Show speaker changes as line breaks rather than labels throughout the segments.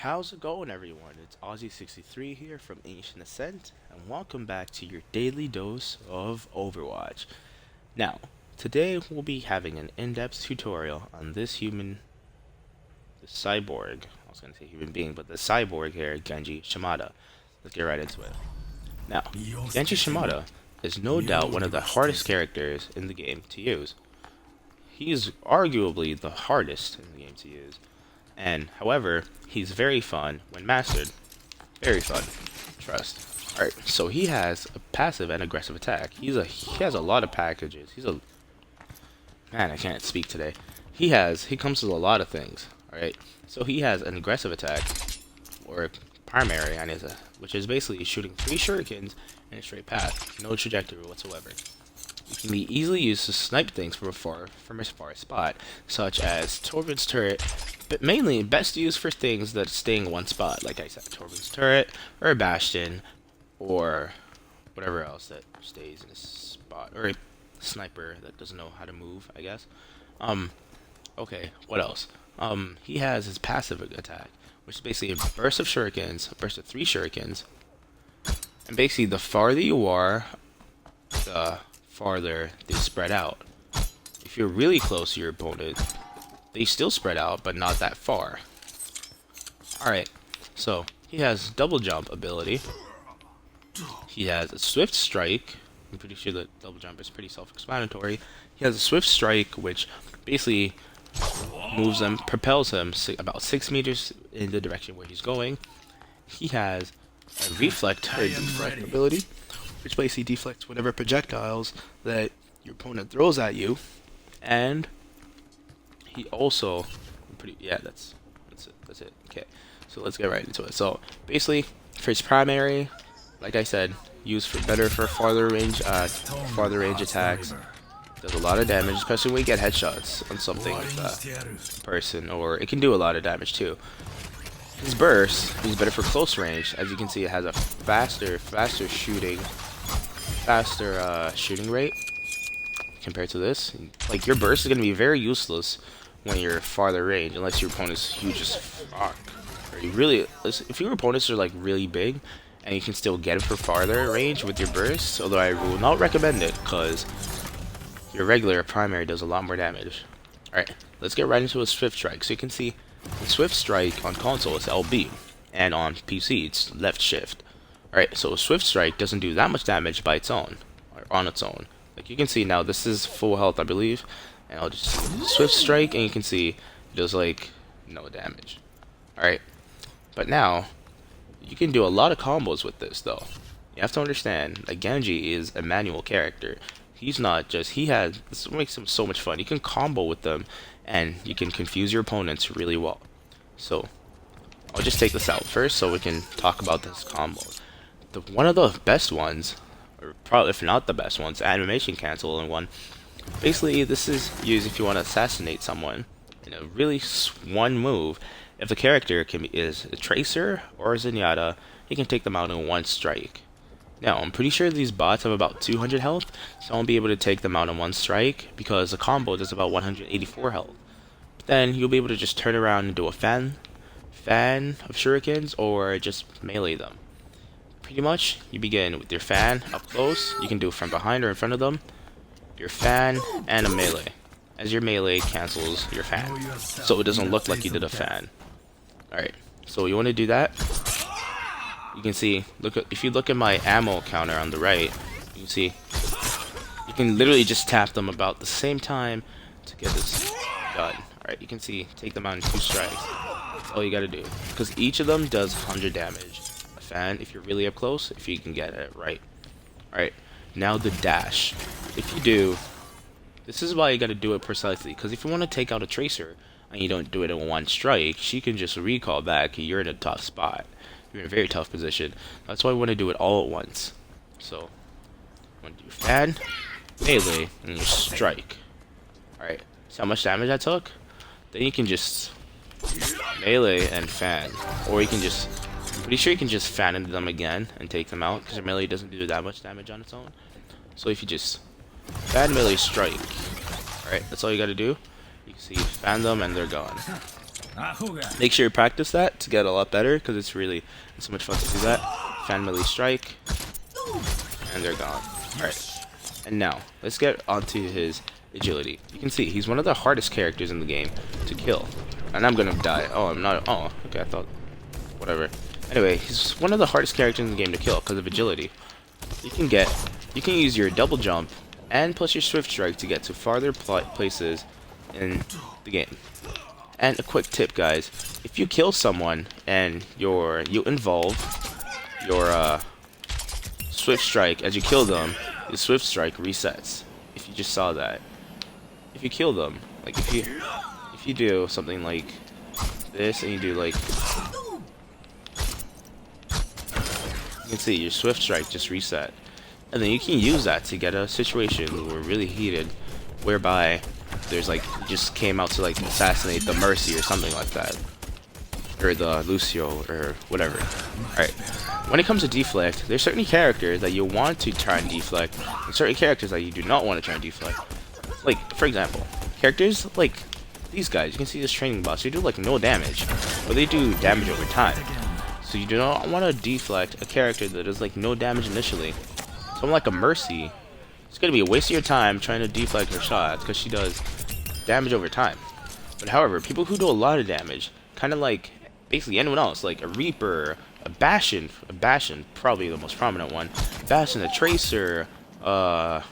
How's it going, everyone? It's Aussie63 here from Ancient Ascent, and welcome back to your daily dose of Overwatch. Now, today we'll be having an in-depth tutorial on this the cyborg. I was going to say human being, but the cyborg here, Genji Shimada. Let's get right into it. Now, Genji Shimada is no doubt one of the hardest characters in the game to use. He is arguably the hardest in the game to use. And, however, he's very fun when mastered. Very fun. Trust. Alright, so he has a passive and aggressive attack. He has a lot of packages. Man, I can't speak today. He comes with a lot of things. Alright, so he has an aggressive attack, or primary, which is basically shooting 3 shurikens in a straight path. No trajectory whatsoever. It can be easily used to snipe things from a far spot, such as Torben's turret, but mainly best used for things that stay in one spot, like I said, Torben's turret, or a bastion, or whatever else that stays in a spot, or a sniper that doesn't know how to move, I guess. Okay, what else? He has his passive attack, which is basically a burst of shurikens, a burst of 3 shurikens, and basically the farther you are, the farther they spread out. If you're really close to your opponent, they still spread out, but not that far. Alright, so he has double jump ability. He has a swift strike. I'm pretty sure that double jump is pretty self-explanatory. He has a swift strike, which basically propels him about 6 meters in the direction where he's going. He has a deflect ability, which basically deflects whatever projectiles that your opponent throws at you. And he also, that's it. Okay, so let's get right into it. So basically, for his primary, like I said, used for farther range attacks. Does a lot of damage, especially when you get headshots on something like that person, or it can do a lot of damage too. His burst is better for close range. As you can see, it has a faster shooting rate compared to this. Like, your burst is going to be very useless when you're farther range, unless your opponent's huge as fuck. Or if your opponents are like really big, and you can still get it for farther range with your burst, although I will not recommend it, because your regular primary does a lot more damage. Alright, let's get right into a swift strike. So you can see the swift strike on console is LB, and on PC it's left shift. Alright, so a swift strike doesn't do that much damage by its own, or on its own. Like you can see now, this is full health, I believe, and I'll just swift strike, and you can see it does like no damage. Alright, but now you can do a lot of combos with this though. You have to understand that Genji is a manual character. He's not just, this makes him so much fun. You can combo with them, and you can confuse your opponents really well. So I'll just take this out first so we can talk about this combo. One of the best ones, or probably if not the best ones, animation cancel in one. Basically, this is used if you want to assassinate someone in a really one move. If the character is a tracer or a zenyatta, you can take them out in one strike. Now, I'm pretty sure these bots have about 200 health, so I won't be able to take them out in one strike, because the combo does about 184 health. But then, you'll be able to just turn around and do a fan of shurikens, or just melee them. Pretty much, you begin with your fan up close. You can do it from behind or in front of them. Your fan and a melee, as your melee cancels your fan, so it doesn't look like you did a fan. Alright, so you want to do that. You can see, if you look at my ammo counter on the right, you can see you can literally just tap them about the same time to get this done. Alright, you can see, take them out in 2 strikes. That's all you gotta do, because each of them does 100 damage. A fan, if you're really up close, if you can get it right. Alright, now the dash. If you do, this is why you gotta do it precisely, because if you want to take out a tracer, and you don't do it in one strike, she can just recall back, you're in a tough spot. You're in a very tough position. That's why I want to do it all at once. So, you want to do fan, melee, and you strike. Alright, see how much damage I took? Then you can just melee and fan. Or you can just, I'm pretty sure you can just fan into them again and take them out, because your melee doesn't do that much damage on its own. So if you just fan, melee, strike. Alright, that's all you gotta do. You can see, fan them and they're gone. Make sure you practice that to get a lot better, because it's so much fun to do that. Fan melee strike, and they're gone. Alright, and now let's get onto his agility. You can see he's one of the hardest characters in the game to kill. And I'm gonna die. Oh, I'm not. Oh, okay, I thought. Whatever. Anyway, he's one of the hardest characters in the game to kill because of agility. You can use your double jump and plus your swift strike to get to farther places in the game. And a quick tip, guys: if you kill someone and you involve your swift strike as you kill them, the swift strike resets. If you just saw that, if you kill them, like if you do something like this and you do like, you can see your swift strike just reset, and then you can use that to get a situation where we're really heated, whereby there's like you just came out to like assassinate the Mercy or something like that, or the Lucio or whatever. Alright, when it comes to deflect, there's certain characters that you want to try and deflect, and certain characters that you do not want to try and deflect. Like, for example, characters like these guys, you can see this training boss, they do like no damage, but they do damage over time. So you do not want to deflect a character that does like no damage initially. Someone like a Mercy, it's going to be a waste of your time trying to deflect her shots because she does damage over time. But however, people who do a lot of damage, kind of like basically anyone else, like a Reaper, a Bastion, probably the most prominent one, Bastion, a Tracer, I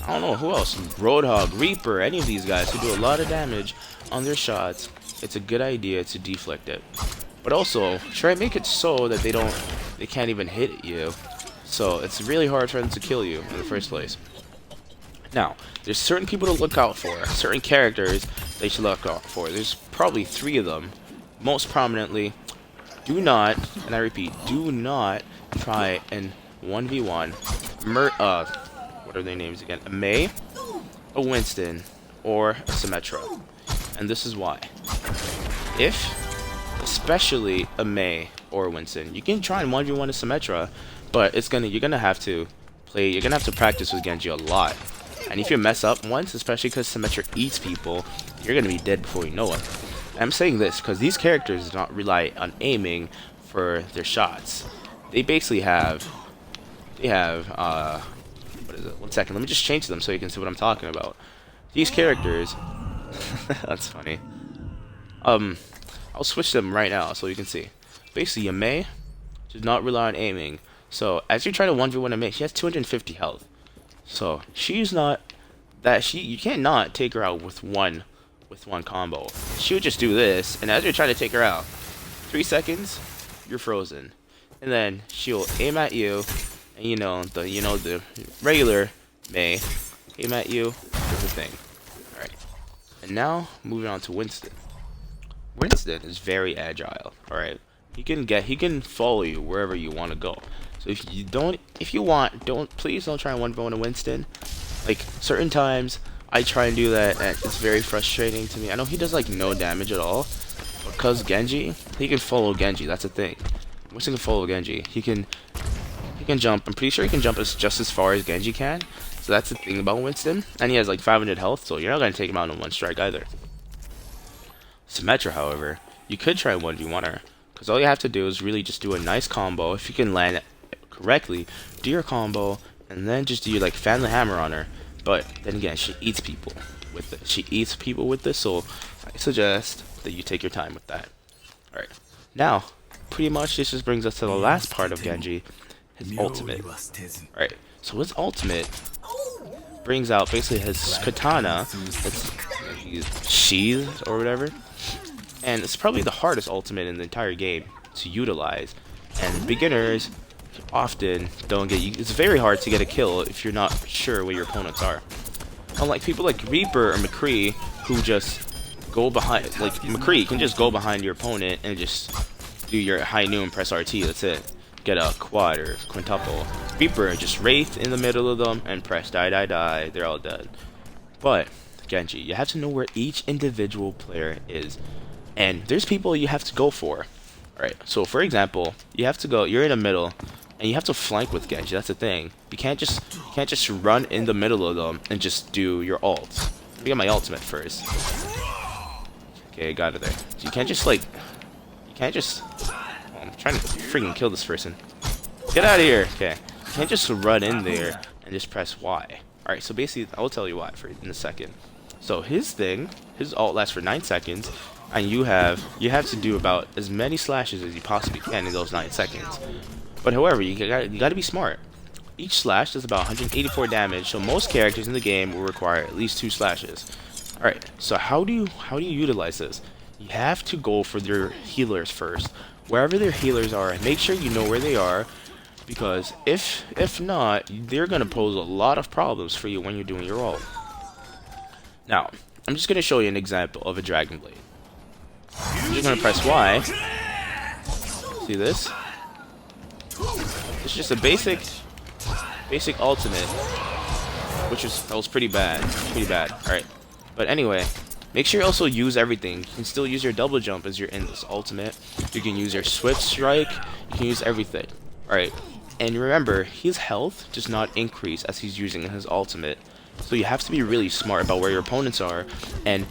don't know who else, Roadhog, Reaper, any of these guys who do a lot of damage on their shots, it's a good idea to deflect it. But also, try and make it so that they can't even hit you. So it's really hard for them to kill you in the first place. Now, there's certain people to look out for, certain characters they should look out for. There's probably 3 of them. Most prominently, do not, and I repeat, do not try and 1v1 what are their names again? A Mei, a Winston, or a Symmetra. And this is why. Especially a Mei or a Winston, you can try and 1v1 a Symmetra, but you're gonna have to practice with Genji a lot. And if you mess up once, especially because Symmetra eats people, you're gonna be dead before you know it. And I'm saying this because these characters do not rely on aiming for their shots. They basically have what is it? 1 second, let me just change them so you can see what I'm talking about. These characters that's funny. I'll switch them right now so you can see. Basically, a Mei does not rely on aiming. So as you try to 1v1 a Mei, she has 250 health. So she's not that you can't not take her out with one combo. She would just do this, and as you're trying to take her out, 3 seconds, you're frozen, and then she'll aim at you, and the regular Mei aim at you, does the thing. All right, and now moving on to Winston. Winston is very agile. All right, he can follow you wherever you want to go. So please don't try and 1v1 a Winston. Like certain times I try and do that, and it's very frustrating to me. I know he does like no damage at all, because Genji, he can follow Genji. That's the thing. Winston can follow Genji. He can jump. I'm pretty sure he can jump just as far as Genji can. So that's the thing about Winston. And he has like 500 health, so you're not gonna take him out in one strike either. Symmetra, however, you could try 1v1 her, because all you have to do is really just do a nice combo. If you can land it correctly, do your combo, and then just do your like fan the hammer on her. But then again, she eats people with it. So I suggest that you take your time with that. Alright, now pretty much this just brings us to the last part of Genji, his ultimate. Alright, so his ultimate brings out basically his katana that's sheathed or whatever, and it's probably the hardest ultimate in the entire game to utilize, and beginners often don't get it's very hard to get a kill if you're not sure where your opponents are. Unlike people like Reaper or McCree, who just go behind, like McCree can just go behind your opponent and just do your high noon, press RT, that's it. Get a quad or quintuple. Reaper just wraith in the middle of them and press die, they're all dead. But Genji, you have to know where each individual player is, and there's people you have to go for. Alright, so for example, you're in the middle, and you have to flank with Genji. That's the thing. You can't just run in the middle of them and just do your ult. Let me get my ultimate first. Okay, got it there. You can't just like, you can't just. Oh, I'm trying to freaking kill this person. Get out of here. Okay. You can't just run in there and just press Y. All right. So basically, I'll tell you why in a second. So his ult lasts for 9 seconds, and you have to do about as many slashes as you possibly can in those 9 seconds. But however, you got to be smart. Each slash does about 184 damage, so most characters in the game will require at least 2 slashes. All right. So how do you utilize this? You have to go for their healers first. Wherever their healers are, make sure you know where they are, because if not, they're gonna pose a lot of problems for you when you're doing your ult. Now, I'm just gonna show you an example of a Dragon Blade. I'm just gonna press Y. See this? It's just a basic ultimate, that was pretty bad. All right, but anyway. Make sure you also use everything. You can still use your double jump as you're in this ultimate. You can use your swift strike. You can use everything. Alright. And remember, his health does not increase as he's using his ultimate. So you have to be really smart about where your opponents are. And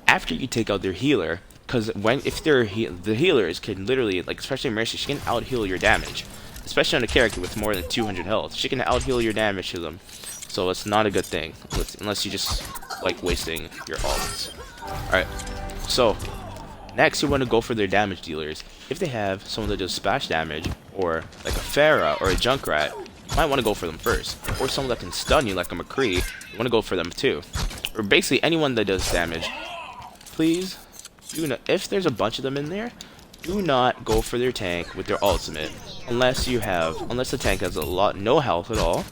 after you take out their healer, because if the healers can literally, like especially Mercy, she can out heal your damage. Especially on a character with more than 200 health. She can out heal your damage to them. So it's not a good thing. Unless you just like wasting your ults. Alright, so next you want to go for their damage dealers. If they have someone that does splash damage, or like a Pharah or a Junkrat, you might want to go for them first. Or someone that can stun you like a McCree, you want to go for them too. Or basically anyone that does damage. Please, if there's a bunch of them in there, do not go for their tank with their ultimate. Unless the tank has no health at all,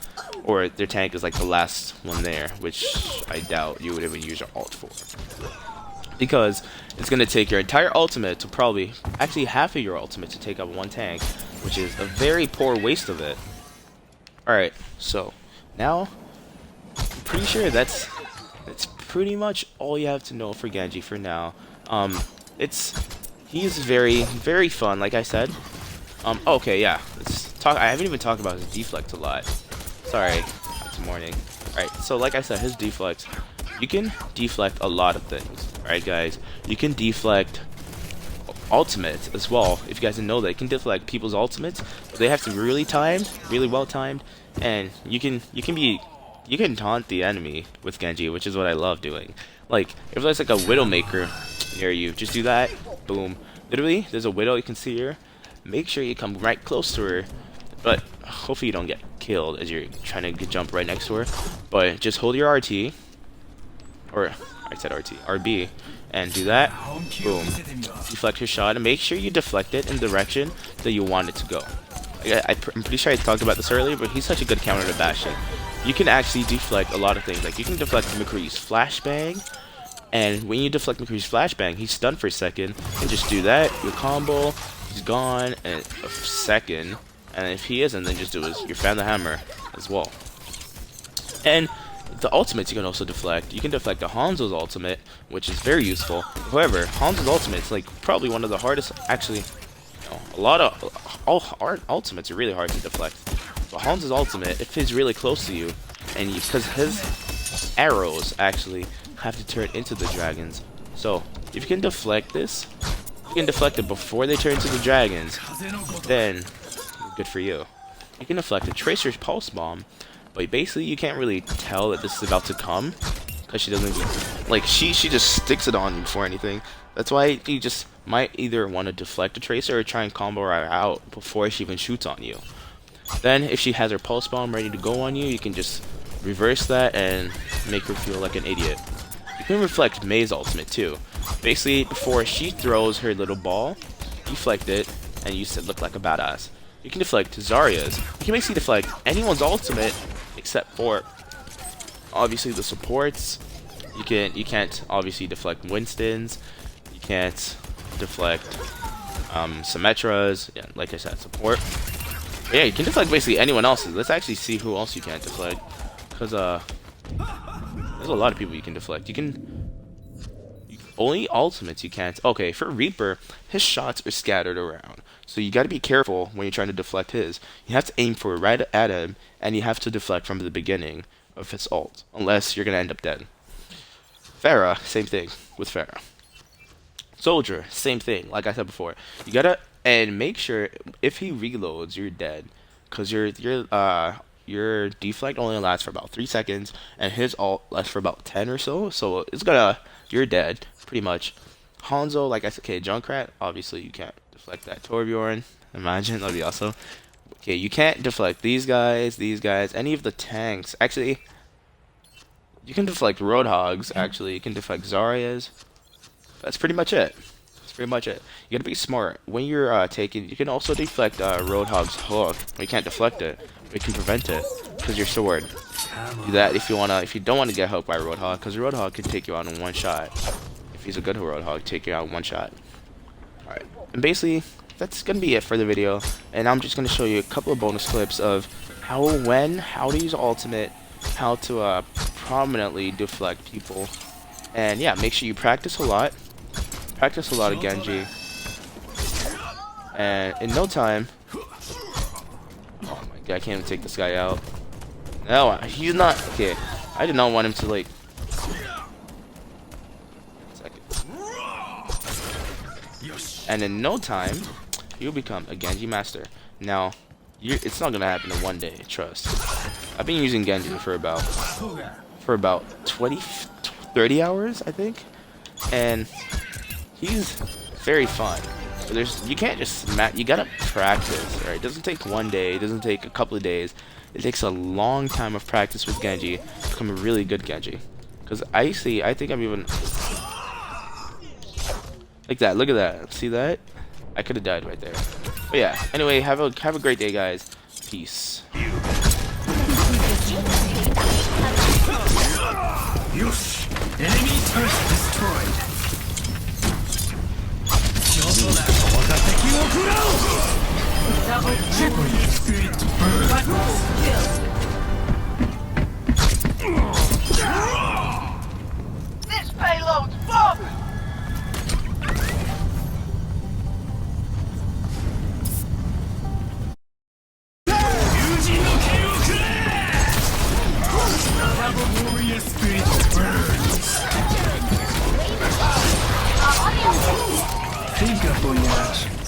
or their tank is like the last one there, which I doubt you would even use your ult for. Because it's going to take your entire ultimate to probably, actually half of your ultimate to take out one tank, which is a very poor waste of it. Alright, so now, I'm pretty sure that's pretty much all you have to know for Genji for now. He's very, very fun, like I said. Okay, yeah, I haven't even talked about his deflect a lot. Sorry, it's morning. Alright, so like I said, his deflect, you can deflect a lot of things. Alright guys, you can deflect ultimates as well. If you guys didn't know that, you can deflect people's ultimates, but they have to be really well timed, and you can taunt the enemy with Genji, which is what I love doing. Like, if there's like a Widowmaker near you, just do that, boom. Literally, there's a Widow, you can see her. Make sure you come right close to her, but hopefully you don't get killed as you're trying to jump right next to her. But just hold your RT, or I said RT, RB, and do that, boom. Deflect your shot, and make sure you deflect it in the direction that you want it to go. I'm pretty sure I talked about this earlier, but he's such a good counter to Bastion. You can actually deflect a lot of things. Like, you can deflect McCree's flashbang, and when you deflect McCree's flashbang, he's stunned for a second, and just do that, your combo, he's gone in a second, and if he isn't, then just do your fan the hammer as well. And the ultimates you can also deflect. You can deflect the Hanzo's ultimate, which is very useful. However, Hanzo's ultimate is like probably one of the hardest, actually, all ultimates are really hard to deflect. But Hanzo's ultimate, if he's really close to you, and because his arrows actually have to turn into the dragons. So, if you can deflect this, you can deflect it before they turn into the dragons, then good for you. You can deflect a Tracer's Pulse Bomb, but basically you can't really tell that this is about to come, because she doesn't, like, she just sticks it on you before anything. That's why you just might either want to deflect a Tracer or try and combo her out before she even shoots on you. Then, if she has her Pulse Bomb ready to go on you, you can just reverse that and make her feel like an idiot. You can reflect May's ultimate too. Basically, before she throws her little ball, deflect it, and you look like a badass. You can deflect Zarya's. You can basically deflect anyone's ultimate except for obviously the supports. You can't obviously deflect Winston's. You can't deflect Symmetra's. Yeah, like I said, support. But yeah, you can deflect basically anyone else's. Let's actually see who else you can't deflect, because there's a lot of people you can deflect. Only ultimates you can't. Okay, for Reaper, his shots are scattered around, so you got to be careful when you're trying to deflect his. You have to aim for right at him, and you have to deflect from the beginning of his ult, unless you're gonna end up dead. Pharah, same thing with Pharah. Soldier, same thing. Like I said before, you gotta and make sure if he reloads, you're dead, cause your deflect only lasts for about 3 seconds, and his ult lasts for about 10 or so. So it's gonna you're dead pretty much. Hanzo, like I said, okay, Junkrat, obviously you can't deflect that. Torbjorn, imagine that'd be awesome. Okay, you can't deflect these guys, any of the tanks. Actually, you can deflect Roadhogs. Actually, you can deflect Zaryas. That's pretty much it. That's pretty much it. You gotta be smart when you're taking. You can also deflect Roadhog's hook. You can't deflect it, but you can prevent it because your sword. Do that if you wanna. If you don't want to get hooked by Roadhog, because Roadhog can take you out in one shot. If he's a good Roadhog, take you out in one shot. All right, and basically that's gonna be it for the video. And I'm just gonna show you a couple of bonus clips of how to use ultimate, how to prominently deflect people, and yeah, make sure you practice a lot. Practice a lot of Genji, and in no time. Oh my god, I can't even take this guy out. No, he's not. Okay, I did not want him to like. And in no time, you'll become a Genji master. Now, it's not gonna happen in one day. Trust. I've been using Genji for about 30 hours, I think, and he's very fun. But you can't just you gotta practice, right? It doesn't take one day. It doesn't take a couple of days. It takes a long time of practice with Genji to become a really good Genji. Because I think I'm even like that. Look at that. See that? I could have died right there. But yeah. Anyway, have a great day, guys. Peace.
Enemy turret destroyed. Spirit
This payload's bomb!
warrior spirit burns. Think of Voyage.